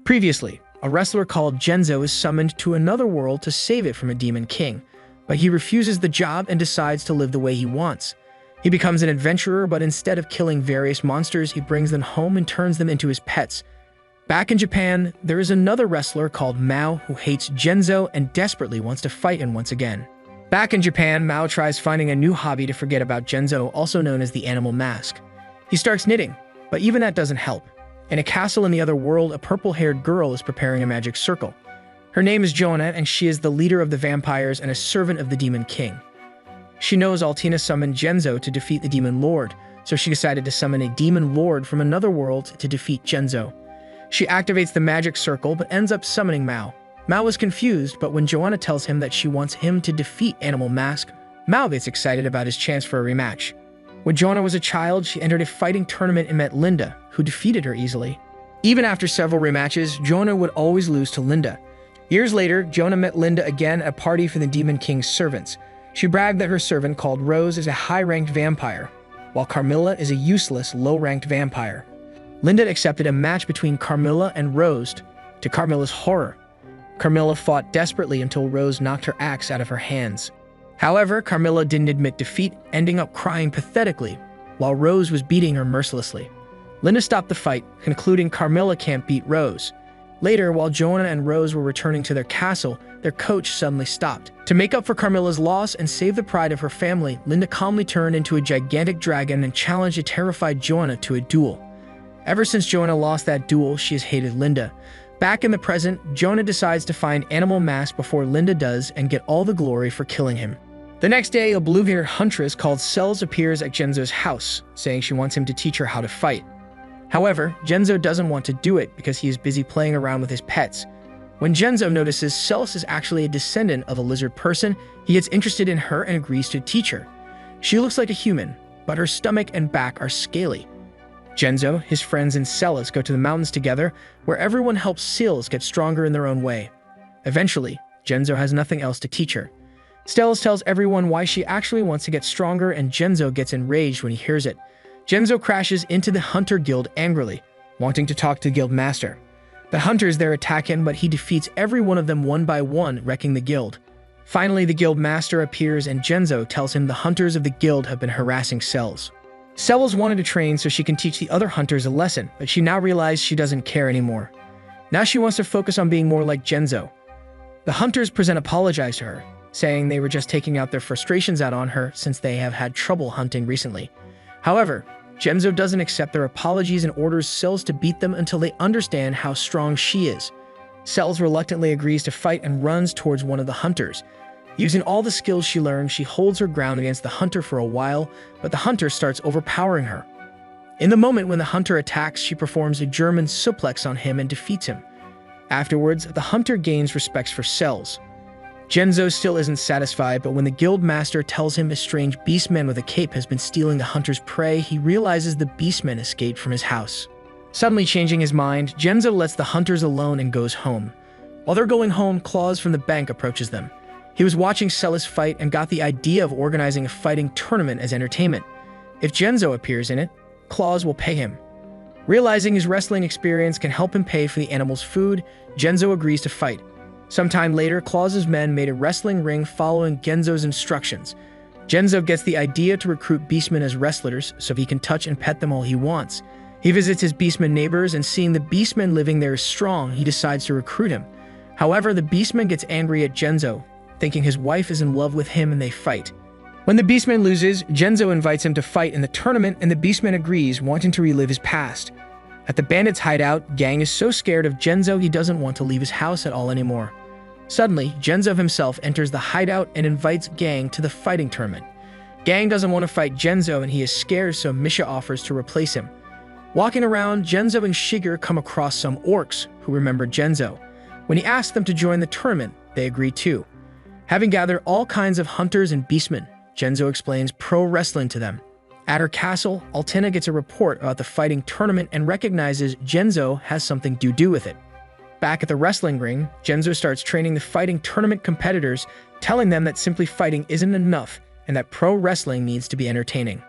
Previously, a wrestler called Genzo is summoned to another world to save it from a demon king, but he refuses the job and decides to live the way he wants. He becomes an adventurer, but instead of killing various monsters, he brings them home and turns them into his pets. Back in Japan, there is another wrestler called Mao who hates Genzo and desperately wants to fight him once again. Back in Japan, Mao tries finding a new hobby to forget about Genzo, also known as the animal mask. He starts knitting, but even that doesn't help. In a castle in the other world, a purple-haired girl is preparing a magic circle. Her name is Joanna, and she is the leader of the vampires and a servant of the demon king. She knows Altina summoned Genzo to defeat the demon lord, so she decided to summon a demon lord from another world to defeat Genzo. She activates the magic circle, but ends up summoning Mao. Mao is confused, but when Joanna tells him that she wants him to defeat Animal Mask, Mao gets excited about his chance for a rematch. When Joanna was a child, she entered a fighting tournament and met Linda, who defeated her easily. Even after several rematches, Joanna would always lose to Linda. Years later, Joanna met Linda again at a party for the Demon King's servants. She bragged that her servant, called Rose, is a high-ranked vampire, while Carmilla is a useless, low-ranked vampire. Linda accepted a match between Carmilla and Rose. To Carmilla's horror, Carmilla fought desperately until Rose knocked her axe out of her hands. However, Carmilla didn't admit defeat, ending up crying pathetically, while Rose was beating her mercilessly. Linda stopped the fight, concluding Carmilla can't beat Rose. Later, while Joanna and Rose were returning to their castle, their coach suddenly stopped. To make up for Carmilla's loss and save the pride of her family, Linda calmly turned into a gigantic dragon and challenged a terrified Joanna to a duel. Ever since Joanna lost that duel, she has hated Linda. Back in the present, Joanna decides to find Animal Mask before Linda does and get all the glory for killing him. The next day, a blue-haired huntress called Cells appears at Genzo's house, saying she wants him to teach her how to fight. However, Genzo doesn't want to do it because he is busy playing around with his pets. When Genzo notices Cells is actually a descendant of a lizard person, he gets interested in her and agrees to teach her. She looks like a human, but her stomach and back are scaly. Genzo, his friends, and Cells go to the mountains together, where everyone helps Cells get stronger in their own way. Eventually, Genzo has nothing else to teach her. Cells tells everyone why she actually wants to get stronger, and Genzo gets enraged when he hears it. Genzo crashes into the Hunter Guild angrily, wanting to talk to the guild master. The hunters there attack him, but he defeats every one of them one by one, wrecking the guild. Finally, the guild master appears, and Genzo tells him the hunters of the guild have been harassing Cells. Cells wanted to train so she can teach the other hunters a lesson, but she now realizes she doesn't care anymore. Now she wants to focus on being more like Genzo. The hunters apologize to her, saying they were just taking out their frustrations out on her since they have had trouble hunting recently. However, Genzo doesn't accept their apologies and orders Cells to beat them until they understand how strong she is. Cells reluctantly agrees to fight and runs towards one of the hunters. Using all the skills she learned, she holds her ground against the hunter for a while, but the hunter starts overpowering her. In the moment when the hunter attacks, she performs a German suplex on him and defeats him. Afterwards, the hunter gains respect for Cells. Genzo still isn't satisfied, but when the guild master tells him a strange beastman with a cape has been stealing the hunter's prey, he realizes the beastman escaped from his house. Suddenly changing his mind, Genzo lets the hunters alone and goes home. While they're going home, Claus from the bank approaches them. He was watching Celis fight and got the idea of organizing a fighting tournament as entertainment. If Genzo appears in it, Claus will pay him. Realizing his wrestling experience can help him pay for the animal's food, Genzo agrees to fight. Sometime later, Claus's men made a wrestling ring following Genzo's instructions. Genzo gets the idea to recruit beastmen as wrestlers so he can touch and pet them all he wants. He visits his beastman neighbors, and seeing the beastman living there is strong, he decides to recruit him. However, the beastman gets angry at Genzo, thinking his wife is in love with him, and they fight. When the beastman loses, Genzo invites him to fight in the tournament, and the beastman agrees, wanting to relive his past. At the bandits' hideout, Gang is so scared of Genzo he doesn't want to leave his house at all anymore. Suddenly, Genzo himself enters the hideout and invites Gang to the fighting tournament. Gang doesn't want to fight Genzo, and he is scared, so Misha offers to replace him. Walking around, Genzo and Shiger come across some orcs who remember Genzo. When he asks them to join the tournament, they agree too. Having gathered all kinds of hunters and beastmen, Genzo explains pro wrestling to them. At her castle, Altina gets a report about the fighting tournament and recognizes Genzo has something to do with it. Back at the wrestling ring, Genzo starts training the fighting tournament competitors, telling them that simply fighting isn't enough and that pro wrestling needs to be entertaining.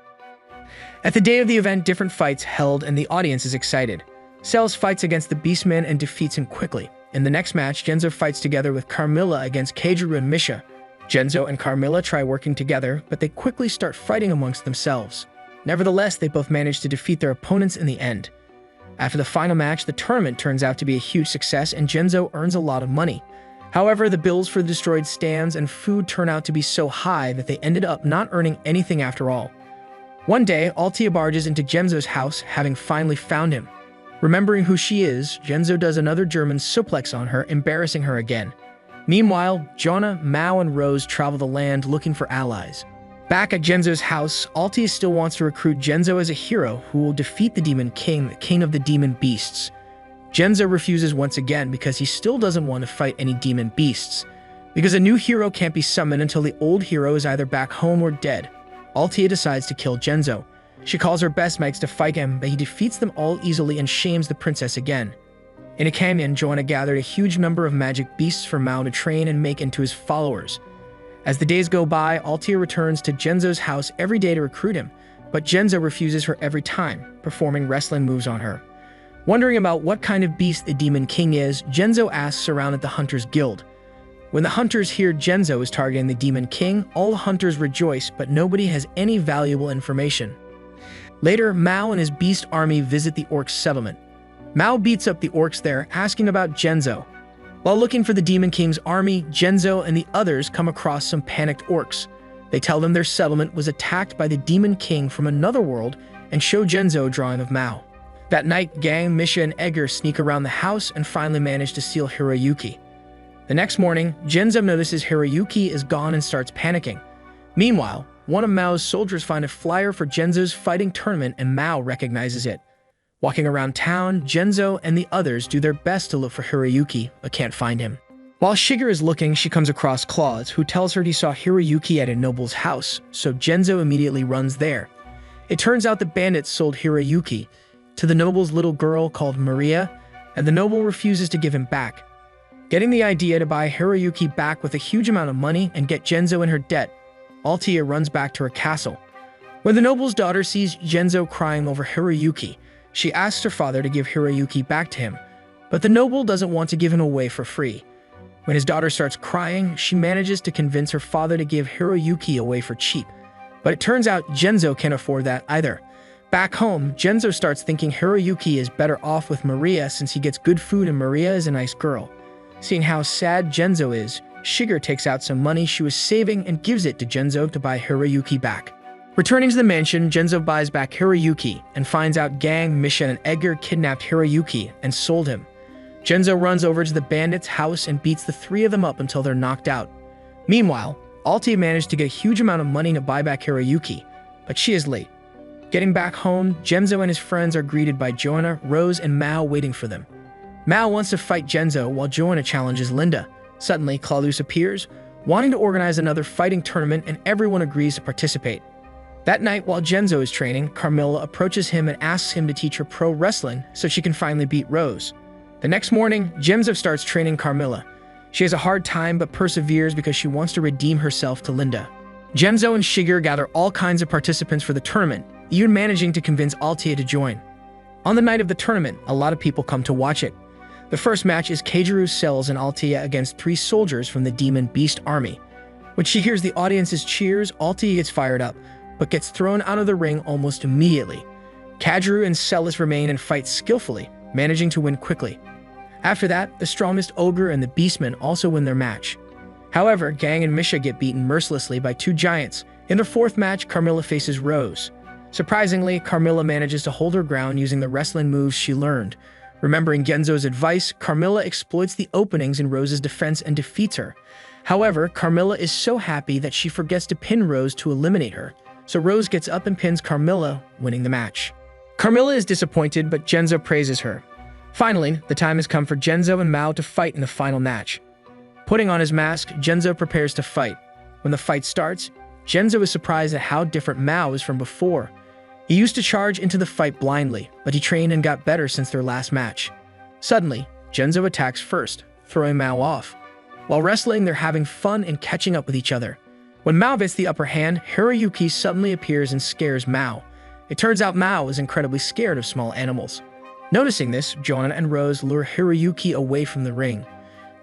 At the day of the event, different fights held and the audience is excited. Cells fights against the Beastman and defeats him quickly. In the next match, Genzo fights together with Carmilla against Keijuru and Misha. Genzo and Carmilla try working together, but they quickly start fighting amongst themselves. Nevertheless, they both manage to defeat their opponents in the end. After the final match, the tournament turns out to be a huge success and Genzo earns a lot of money. However, the bills for the destroyed stands and food turn out to be so high that they ended up not earning anything after all. One day, Altia barges into Genzo's house, having finally found him. Remembering who she is, Genzo does another German suplex on her, embarrassing her again. Meanwhile, Jonah, Mao, and Rose travel the land looking for allies. Back at Genzo's house, Altia still wants to recruit Genzo as a hero who will defeat the Demon King, the king of the demon beasts. Genzo refuses once again because he still doesn't want to fight any demon beasts. Because a new hero can't be summoned until the old hero is either back home or dead, Altia decides to kill Genzo. She calls her best mates to fight him, but he defeats them all easily and shames the princess again. In a canyon, Joanna gathered a huge number of magic beasts for Mao to train and make into his followers. As the days go by, Altia returns to Genzo's house every day to recruit him, but Genzo refuses her every time, performing wrestling moves on her. Wondering about what kind of beast the Demon King is, Genzo asks around at the Hunters Guild. When the hunters hear Genzo is targeting the Demon King, all the hunters rejoice, but nobody has any valuable information. Later, Mao and his beast army visit the orcs' settlement. Mao beats up the orcs there, asking about Genzo. While looking for the Demon King's army, Genzo and the others come across some panicked orcs. They tell them their settlement was attacked by the Demon King from another world and show Genzo a drawing of Mao. That night, Gang, Misha, and Edgar sneak around the house and finally manage to steal Hiroyuki. The next morning, Genzo notices Hiroyuki is gone and starts panicking. Meanwhile, one of Mao's soldiers finds a flyer for Genzo's fighting tournament and Mao recognizes it. Walking around town, Genzo and the others do their best to look for Hiroyuki, but can't find him. While Shiger is looking, she comes across Claus, who tells her he saw Hiroyuki at a noble's house, so Genzo immediately runs there. It turns out the bandits sold Hiroyuki to the noble's little girl called Maria, and the noble refuses to give him back. Getting the idea to buy Hiroyuki back with a huge amount of money and get Genzo in her debt, Altia runs back to her castle. When the noble's daughter sees Genzo crying over Hiroyuki, she asks her father to give Hiroyuki back to him, but the noble doesn't want to give him away for free. When his daughter starts crying, she manages to convince her father to give Hiroyuki away for cheap. But it turns out Genzo can't afford that either. Back home, Genzo starts thinking Hiroyuki is better off with Maria since he gets good food and Maria is a nice girl. Seeing how sad Genzo is, Shiger takes out some money she was saving and gives it to Genzo to buy Hiroyuki back. Returning to the mansion, Genzo buys back Hiroyuki and finds out Gang, Misha, and Edgar kidnapped Hiroyuki and sold him. Genzo runs over to the bandits' house and beats the three of them up until they're knocked out. Meanwhile, Altia managed to get a huge amount of money to buy back Hiroyuki, but she is late. Getting back home, Genzo and his friends are greeted by Joanna, Rose, and Mao waiting for them. Mao wants to fight Genzo while Joanna challenges Linda. Suddenly, Claudius appears, wanting to organize another fighting tournament, and everyone agrees to participate. That night, while Genzo is training, Carmilla approaches him and asks him to teach her pro wrestling so she can finally beat Rose. The next morning, Genzo starts training Carmilla. She has a hard time but perseveres because she wants to redeem herself to Linda. Genzo and Shiger gather all kinds of participants for the tournament, even managing to convince Altia to join. On the night of the tournament, a lot of people come to watch it. The first match is Keijuru Cells and Altia against 3 soldiers from the Demon Beast army. When she hears the audience's cheers, Altia gets fired up, but gets thrown out of the ring almost immediately. Keijuru and Celis remain and fight skillfully, managing to win quickly. After that, the strongest ogre and the beastmen also win their match. However, Gang and Misha get beaten mercilessly by 2 giants. In their fourth match, Carmilla faces Rose. Surprisingly, Carmilla manages to hold her ground using the wrestling moves she learned. Remembering Genzo's advice, Carmilla exploits the openings in Rose's defense and defeats her. However, Carmilla is so happy that she forgets to pin Rose to eliminate her, so Rose gets up and pins Carmilla, winning the match. Carmilla is disappointed, but Genzo praises her. Finally, the time has come for Genzo and Mao to fight in the final match. Putting on his mask, Genzo prepares to fight. When the fight starts, Genzo is surprised at how different Mao is from before. He used to charge into the fight blindly, but he trained and got better since their last match. Suddenly, Genzo attacks first, throwing Mao off. While wrestling, they're having fun and catching up with each other. When Mao gets the upper hand, Hiroyuki suddenly appears and scares Mao. It turns out Mao is incredibly scared of small animals. Noticing this, Joanna and Rose lure Hiroyuki away from the ring.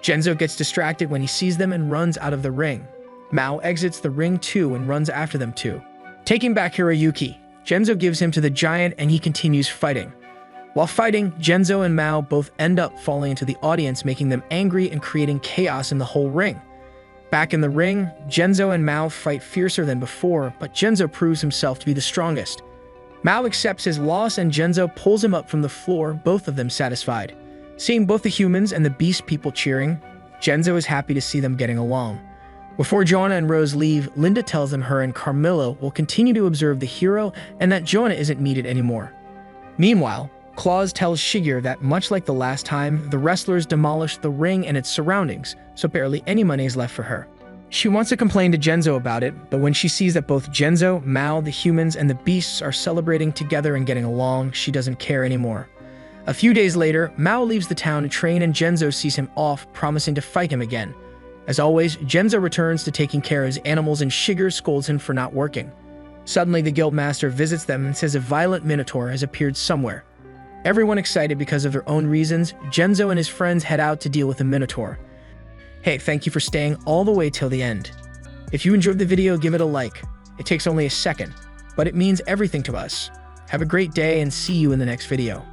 Genzo gets distracted when he sees them and runs out of the ring. Mao exits the ring too and runs after them too. Taking back Hiroyuki, Genzo gives him to the giant and he continues fighting. While fighting, Genzo and Mao both end up falling into the audience, making them angry and creating chaos in the whole ring. Back in the ring, Genzo and Mao fight fiercer than before, but Genzo proves himself to be the strongest. Mao accepts his loss and Genzo pulls him up from the floor, both of them satisfied. Seeing both the humans and the beast people cheering, Genzo is happy to see them getting along. Before Joanna and Rose leave, Linda tells them her and Carmilla will continue to observe the hero and that Joanna isn't needed anymore. Meanwhile, Claus tells Shigeru that much like the last time, the wrestlers demolished the ring and its surroundings, so barely any money is left for her. She wants to complain to Genzo about it, but when she sees that both Genzo, Mao, the humans, and the beasts are celebrating together and getting along, she doesn't care anymore. A few days later, Mao leaves the town to train and Genzo sees him off, promising to fight him again. As always, Genzo returns to taking care of his animals and Shigeru scolds him for not working. Suddenly, the guildmaster visits them and says a violent minotaur has appeared somewhere. Everyone excited because of their own reasons, Genzo and his friends head out to deal with the minotaur. Hey, thank you for staying all the way till the end. If you enjoyed the video, give it a like. It takes only a second, but it means everything to us. Have a great day and see you in the next video.